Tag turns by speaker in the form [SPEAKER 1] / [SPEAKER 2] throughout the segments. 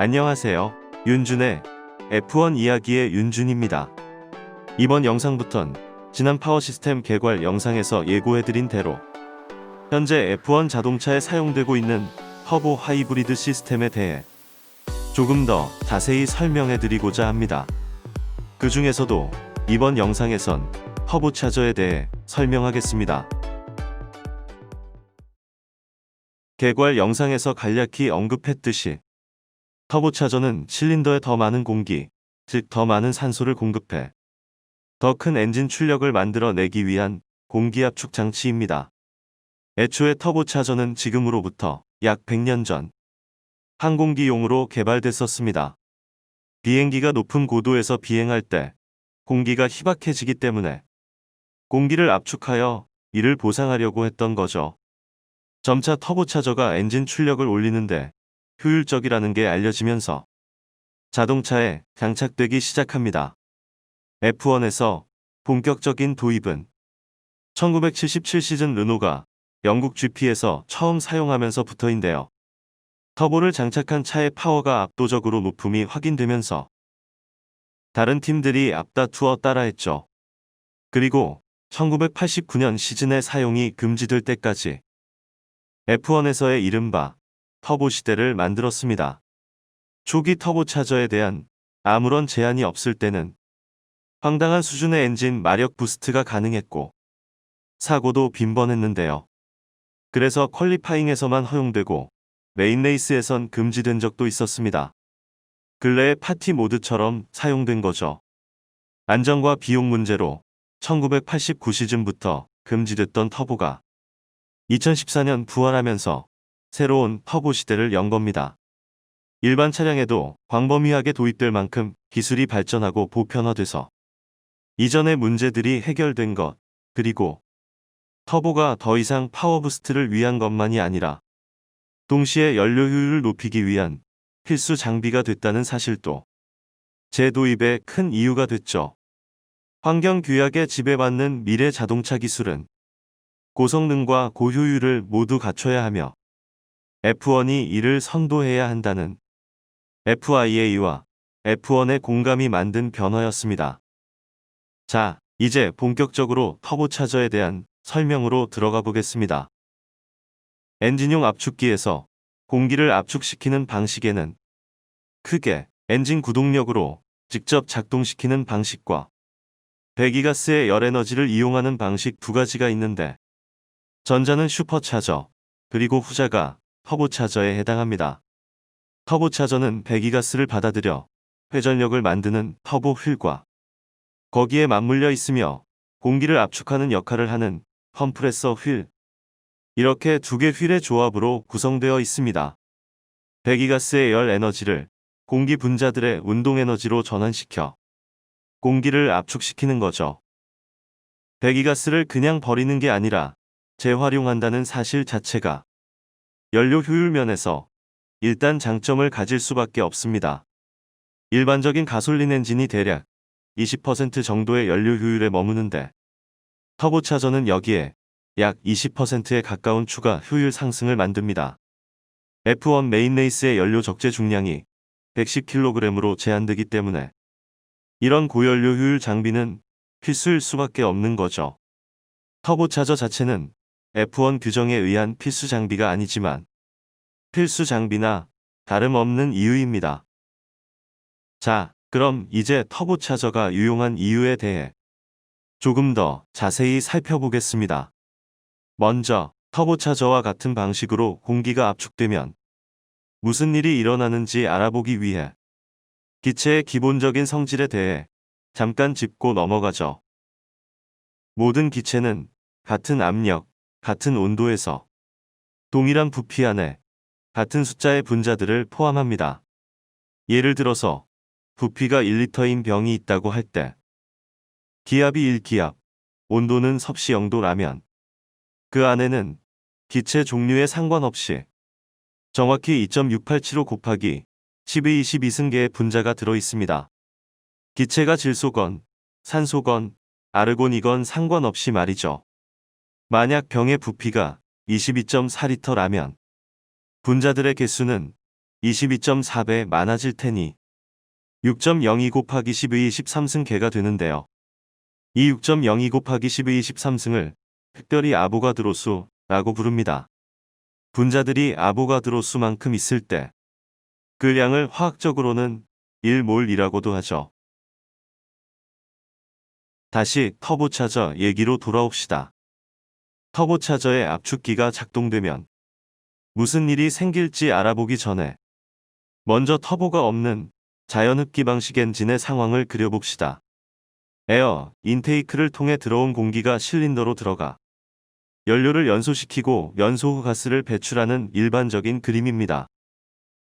[SPEAKER 1] 안녕하세요. 윤준의 F1 이야기의 윤준입니다. 이번 영상부턴 지난 파워시스템 개괄 영상에서 예고해드린 대로 현재 F1 자동차에 사용되고 있는 터보 하이브리드 시스템에 대해 조금 더 자세히 설명해드리고자 합니다. 그 중에서도 이번 영상에선 터보차저에 대해 설명하겠습니다. 개괄 영상에서 간략히 언급했듯이 터보차저는 실린더에 더 많은 공기, 즉 더 많은 산소를 공급해 더 큰 엔진 출력을 만들어내기 위한 공기압축 장치입니다. 애초에 터보차저는 지금으로부터 약 100년 전 항공기용으로 개발됐었습니다. 비행기가 높은 고도에서 비행할 때 공기가 희박해지기 때문에 공기를 압축하여 이를 보상하려고 했던 거죠. 점차 터보차저가 엔진 출력을 올리는데 효율적이라는 게 알려지면서 자동차에 장착되기 시작합니다. F1에서 본격적인 도입은 1977 시즌 르노가 영국 GP에서 처음 사용하면서부터인데요. 터보를 장착한 차의 파워가 압도적으로 높음이 확인되면서 다른 팀들이 앞다투어 따라했죠. 그리고 1989년 시즌에 사용이 금지될 때까지 F1에서의 이른바 터보 시대를 만들었습니다. 초기 터보차저에 대한 아무런 제한이 없을 때는 황당한 수준의 엔진 마력 부스트가 가능했고 사고도 빈번했는데요. 그래서 퀄리파잉에서만 허용되고 메인 레이스에선 금지된 적도 있었습니다. 근래의 파티 모드처럼 사용된 거죠. 안전과 비용 문제로 1989 시즌부터 금지됐던 터보가 2014년 부활하면서 새로운 터보 시대를 연 겁니다. 일반 차량에도 광범위하게 도입될 만큼 기술이 발전하고 보편화돼서 이전의 문제들이 해결된 것, 그리고 터보가 더 이상 파워부스트를 위한 것만이 아니라 동시에 연료 효율을 높이기 위한 필수 장비가 됐다는 사실도 재도입의 큰 이유가 됐죠. 환경 규약에 지배받는 미래 자동차 기술은 고성능과 고효율을 모두 갖춰야 하며 F1이 이를 선도해야 한다는 FIA와 F1의 공감이 만든 변화였습니다. 자, 이제 본격적으로 터보차저에 대한 설명으로 들어가 보겠습니다. 엔진용 압축기에서 공기를 압축시키는 방식에는 크게 엔진 구동력으로 직접 작동시키는 방식과 배기가스의 열에너지를 이용하는 방식 두 가지가 있는데 전자는 슈퍼차저, 그리고 후자가 터보차저에 해당합니다. 터보차저는 배기가스를 받아들여 회전력을 만드는 터보 휠과 거기에 맞물려 있으며 공기를 압축하는 역할을 하는 컴프레서 휠, 이렇게 두 개 휠의 조합으로 구성되어 있습니다. 배기가스의 열 에너지를 공기 분자들의 운동 에너지로 전환시켜 공기를 압축시키는 거죠. 배기가스를 그냥 버리는 게 아니라 재활용한다는 사실 자체가 연료 효율 면에서 일단 장점을 가질 수밖에 없습니다. 일반적인 가솔린 엔진이 대략 20% 정도의 연료 효율에 머무는데 터보차저는 여기에 약 20%에 가까운 추가 효율 상승을 만듭니다. F1 메인 레이스의 연료 적재 중량이 110kg으로 제한되기 때문에 이런 고연료 효율 장비는 필수일 수밖에 없는 거죠. 터보차저 자체는 F1 규정에 의한 필수 장비가 아니지만 필수 장비나 다름없는 이유입니다. 자, 그럼 이제 터보차저가 유용한 이유에 대해 조금 더 자세히 살펴보겠습니다. 먼저 터보차저와 같은 방식으로 공기가 압축되면 무슨 일이 일어나는지 알아보기 위해 기체의 기본적인 성질에 대해 잠깐 짚고 넘어가죠. 모든 기체는 같은 압력, 같은 온도에서 동일한 부피 안에 같은 숫자의 분자들을 포함합니다. 예를 들어서 부피가 1리터인 병이 있다고 할 때 기압이 1기압, 온도는 섭씨 0도라면 그 안에는 기체 종류에 상관없이 정확히 2.6875 곱하기 10의 22승계의 분자가 들어 있습니다. 기체가 질소건, 산소건, 아르곤이건 상관없이 말이죠. 만약 병의 부피가 22.4리터라면 분자들의 개수는 22.4배 많아질 테니 6.02 곱하기 10의 13승계가 되는데요. 이 6.02 곱하기 10의 13승을 특별히 아보가드로 수라고 부릅니다. 분자들이 아보가드로 수만큼 있을 때 그 양을 화학적으로는 1몰이라고도 하죠. 다시 터보차저 얘기로 돌아옵시다. 터보차저의 압축기가 작동되면 무슨 일이 생길지 알아보기 전에 먼저 터보가 없는 자연흡기 방식 엔진의 상황을 그려봅시다. 에어 인테이크를 통해 들어온 공기가 실린더로 들어가 연료를 연소시키고 연소 후 가스를 배출하는 일반적인 그림입니다.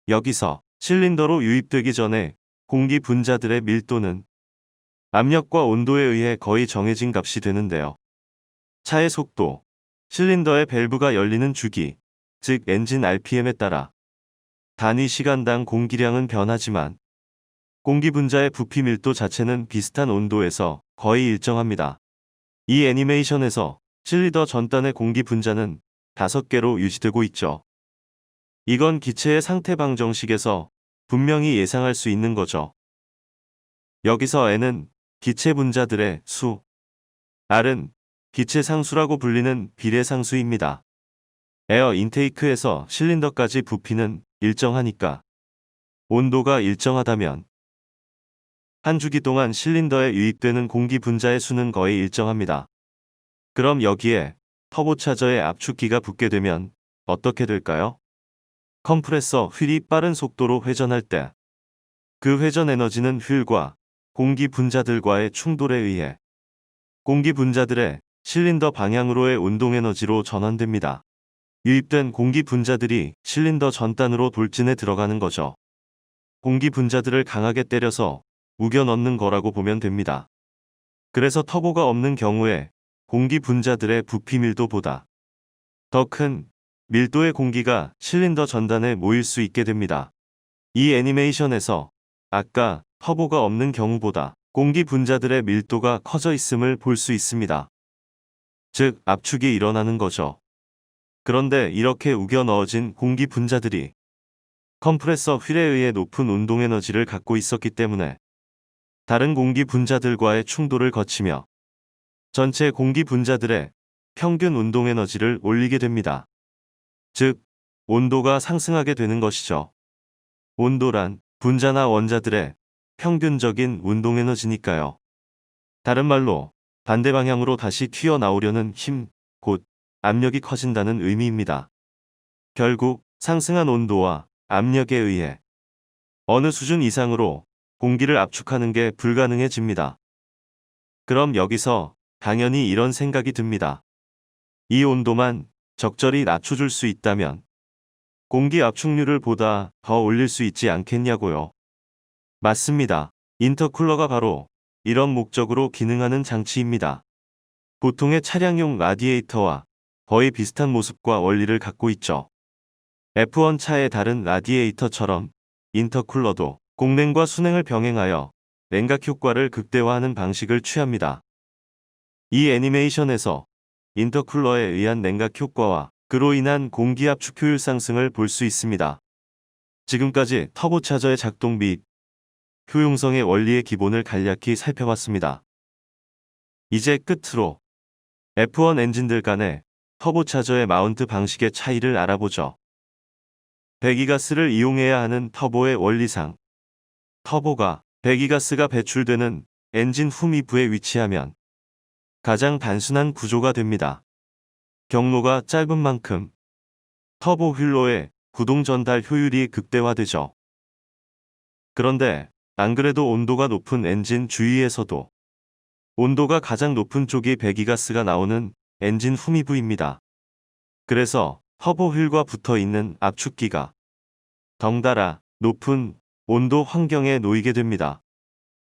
[SPEAKER 1] 여기서 실린더로 유입되기 전에 공기 분자들의 밀도는 압력과 온도에 의해 거의 정해진 값이 되는데요. 차의 속도, 실린더의 밸브가 열리는 주기, 즉 엔진 RPM에 따라 단위 시간당 공기량은 변하지만 공기 분자의 부피 밀도 자체는 비슷한 온도에서 거의 일정합니다. 이 애니메이션에서 실린더 전단의 공기 분자는 5개로 유지되고 있죠. 이건 기체의 상태 방정식에서 분명히 예상할 수 있는 거죠. 여기서 N은 기체 분자들의 수, R은 기체 상수라고 불리는 비례상수입니다. 에어 인테이크에서 실린더까지 부피는 일정하니까 온도가 일정하다면 한 주기 동안 실린더에 유입되는 공기 분자의 수는 거의 일정합니다. 그럼 여기에 터보차저의 압축기가 붙게 되면 어떻게 될까요? 컴프레서 휠이 빠른 속도로 회전할 때 그 회전 에너지는 휠과 공기 분자들과의 충돌에 의해 공기 분자들의 실린더 방향으로의 운동 에너지로 전환됩니다. 유입된 공기 분자들이 실린더 전단으로 돌진해 들어가는 거죠. 공기 분자들을 강하게 때려서 우겨 넣는 거라고 보면 됩니다. 그래서 터보가 없는 경우에 공기 분자들의 부피 밀도보다 더 큰 밀도의 공기가 실린더 전단에 모일 수 있게 됩니다. 이 애니메이션에서 아까 터보가 없는 경우보다 공기 분자들의 밀도가 커져 있음을 볼 수 있습니다. 즉 압축이 일어나는 거죠. 그런데 이렇게 우겨 넣어진 공기 분자들이 컴프레서 휠에 의해 높은 운동 에너지를 갖고 있었기 때문에 다른 공기 분자들과의 충돌을 거치며 전체 공기 분자들의 평균 운동 에너지를 올리게 됩니다. 즉, 온도가 상승하게 되는 것이죠. 온도란 분자나 원자들의 평균적인 운동 에너지니까요. 다른 말로 반대 방향으로 다시 튀어나오려는 힘, 곧 압력이 커진다는 의미입니다. 결국 상승한 온도와 압력에 의해 어느 수준 이상으로 공기를 압축하는 게 불가능해집니다. 그럼 여기서 당연히 이런 생각이 듭니다. 이 온도만 적절히 낮춰줄 수 있다면 공기 압축률을 보다 더 올릴 수 있지 않겠냐고요. 맞습니다. 인터쿨러가 바로 이런 목적으로 기능하는 장치입니다. 보통의 차량용 라디에이터와 거의 비슷한 모습과 원리를 갖고 있죠. F1 차의 다른 라디에이터처럼 인터쿨러도 공냉과 순행을 병행하여 냉각 효과를 극대화하는 방식을 취합니다. 이 애니메이션에서 인터쿨러에 의한 냉각 효과와 그로 인한 공기 압축 효율 상승을 볼 수 있습니다. 지금까지 터보차저의 작동 및 효용성의 원리의 기본을 간략히 살펴봤습니다. 이제 끝으로 F1 엔진들 간의 터보차저의 마운트 방식의 차이를 알아보죠. 배기가스를 이용해야 하는 터보의 원리상 터보가 배기가스가 배출되는 엔진 후미부에 위치하면 가장 단순한 구조가 됩니다. 경로가 짧은 만큼 터보 휠로의 구동 전달 효율이 극대화되죠. 그런데 안 그래도 온도가 높은 엔진 주위에서도 온도가 가장 높은 쪽이 배기가스가 나오는 엔진 후미부입니다. 그래서 터보 휠과 붙어 있는 압축기가 덩달아 높은 온도 환경에 놓이게 됩니다.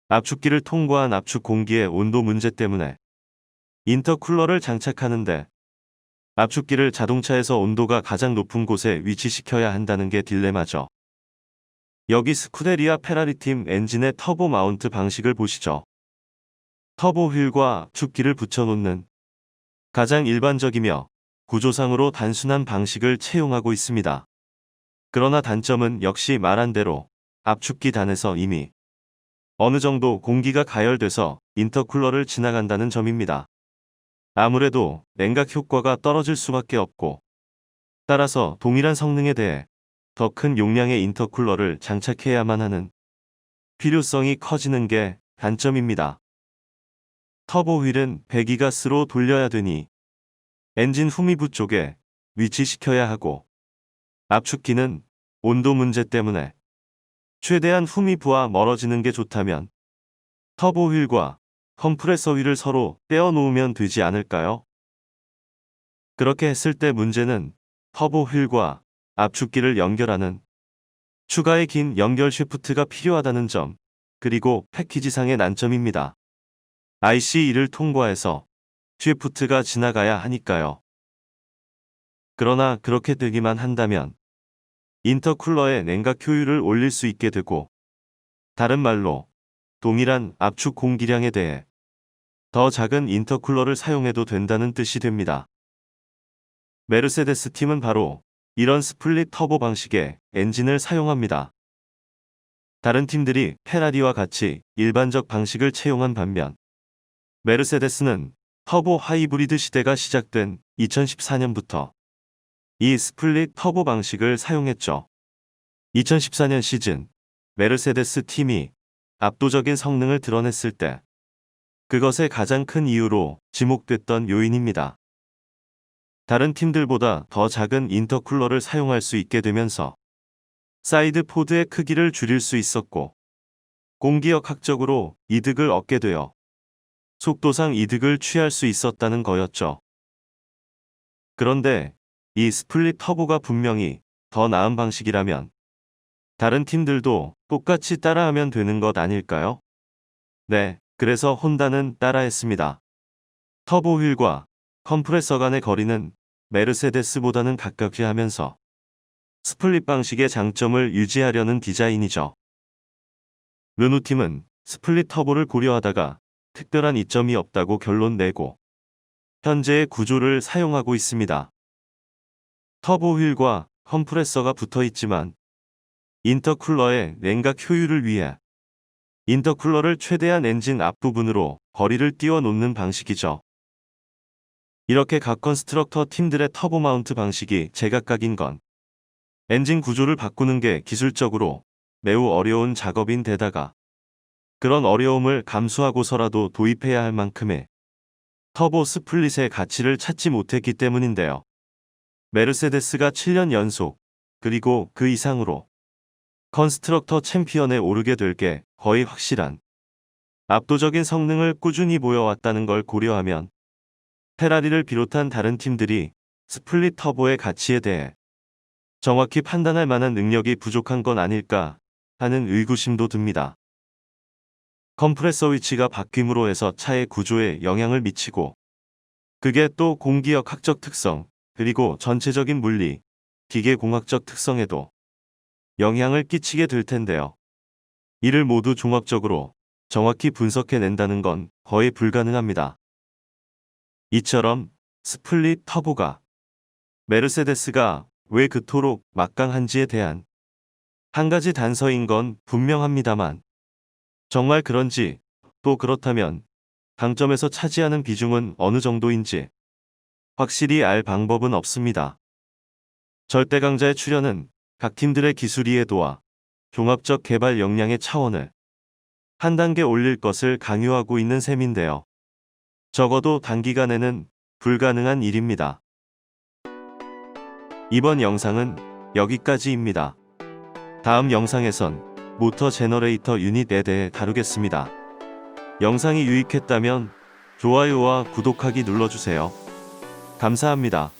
[SPEAKER 1] 압축기를 통과한 압축 공기의 온도 문제 때문에 인터쿨러를 장착하는데 압축기를 자동차에서 온도가 가장 높은 곳에 위치시켜야 한다는 게 딜레마죠. 여기 스쿠데리아 페라리 팀 엔진의 터보 마운트 방식을 보시죠. 터보 휠과 압축기를 붙여놓는 가장 일반적이며 구조상으로 단순한 방식을 채용하고 있습니다. 그러나 단점은 역시 말한 대로 압축기 단에서 이미 어느 정도 공기가 가열돼서 인터쿨러를 지나간다는 점입니다. 아무래도 냉각 효과가 떨어질 수밖에 없고, 따라서 동일한 성능에 대해 더 큰 용량의 인터쿨러를 장착해야만 하는 필요성이 커지는 게 단점입니다. 터보 휠은 배기가스로 돌려야 되니 엔진 후미부 쪽에 위치시켜야 하고, 압축기는 온도 문제 때문에 최대한 후미부와 멀어지는 게 좋다면 터보 휠과 컴프레서 휠을 서로 떼어 놓으면 되지 않을까요? 그렇게 했을 때 문제는 터보 휠과 압축기를 연결하는 추가의 긴 연결 샤프트가 필요하다는 점, 그리고 패키지상의 난점입니다. IC1을 통과해서 샤프트가 지나가야 하니까요. 그러나 그렇게 되기만 한다면 인터쿨러의 냉각 효율을 올릴 수 있게 되고, 다른 말로 동일한 압축 공기량에 대해 더 작은 인터쿨러를 사용해도 된다는 뜻이 됩니다. 메르세데스 팀은 바로 이런 스플릿 터보 방식의 엔진을 사용합니다. 다른 팀들이 페라리와 같이 일반적 방식을 채용한 반면, 메르세데스는 터보 하이브리드 시대가 시작된 2014년부터 이 스플릿 터보 방식을 사용했죠. 2014년 시즌 메르세데스 팀이 압도적인 성능을 드러냈을 때 그것의 가장 큰 이유로 지목됐던 요인입니다. 다른 팀들보다 더 작은 인터쿨러를 사용할 수 있게 되면서 사이드 포드의 크기를 줄일 수 있었고, 공기역학적으로 이득을 얻게 되어 속도상 이득을 취할 수 있었다는 거였죠. 그런데 이 스플릿 터보가 분명히 더 나은 방식이라면 다른 팀들도 똑같이 따라하면 되는 것 아닐까요? 네, 그래서 혼다는 따라했습니다. 터보 휠과 컴프레서 간의 거리는 메르세데스보다는 가깝게 하면서 스플릿 방식의 장점을 유지하려는 디자인이죠. 르누팀은 스플릿 터보를 고려하다가 특별한 이점이 없다고 결론 내고 현재의 구조를 사용하고 있습니다. 터보 휠과 컴프레서가 붙어 있지만 인터쿨러의 냉각 효율을 위해 인터쿨러를 최대한 엔진 앞부분으로 거리를 띄워 놓는 방식이죠. 이렇게 각 컨스트럭터 팀들의 터보 마운트 방식이 제각각인 건 엔진 구조를 바꾸는 게 기술적으로 매우 어려운 작업인 데다가 그런 어려움을 감수하고서라도 도입해야 할 만큼의 터보 스플릿의 가치를 찾지 못했기 때문인데요. 메르세데스가 7년 연속, 그리고 그 이상으로 컨스트럭터 챔피언에 오르게 될 게 거의 확실한 압도적인 성능을 꾸준히 보여왔다는 걸 고려하면 페라리를 비롯한 다른 팀들이 스플릿 터보의 가치에 대해 정확히 판단할 만한 능력이 부족한 건 아닐까 하는 의구심도 듭니다. 컴프레서 위치가 바뀜으로 해서 차의 구조에 영향을 미치고, 그게 또 공기역학적 특성, 그리고 전체적인 물리, 기계공학적 특성에도 영향을 끼치게 될 텐데요. 이를 모두 종합적으로 정확히 분석해낸다는 건 거의 불가능합니다. 이처럼 스플릿 터보가 메르세데스가 왜 그토록 막강한지에 대한 한 가지 단서인 건 분명합니다만, 정말 그런지, 또 그렇다면 강점에서 차지하는 비중은 어느 정도인지 확실히 알 방법은 없습니다. 절대강자의 출현은 각 팀들의 기술 이해도와 종합적 개발 역량의 차원을 한 단계 올릴 것을 강요하고 있는 셈인데요. 적어도 단기간에는 불가능한 일입니다. 이번 영상은 여기까지입니다. 다음 영상에선 모터 제너레이터 유닛에 대해 다루겠습니다. 영상이 유익했다면 좋아요와 구독하기 눌러주세요. 감사합니다.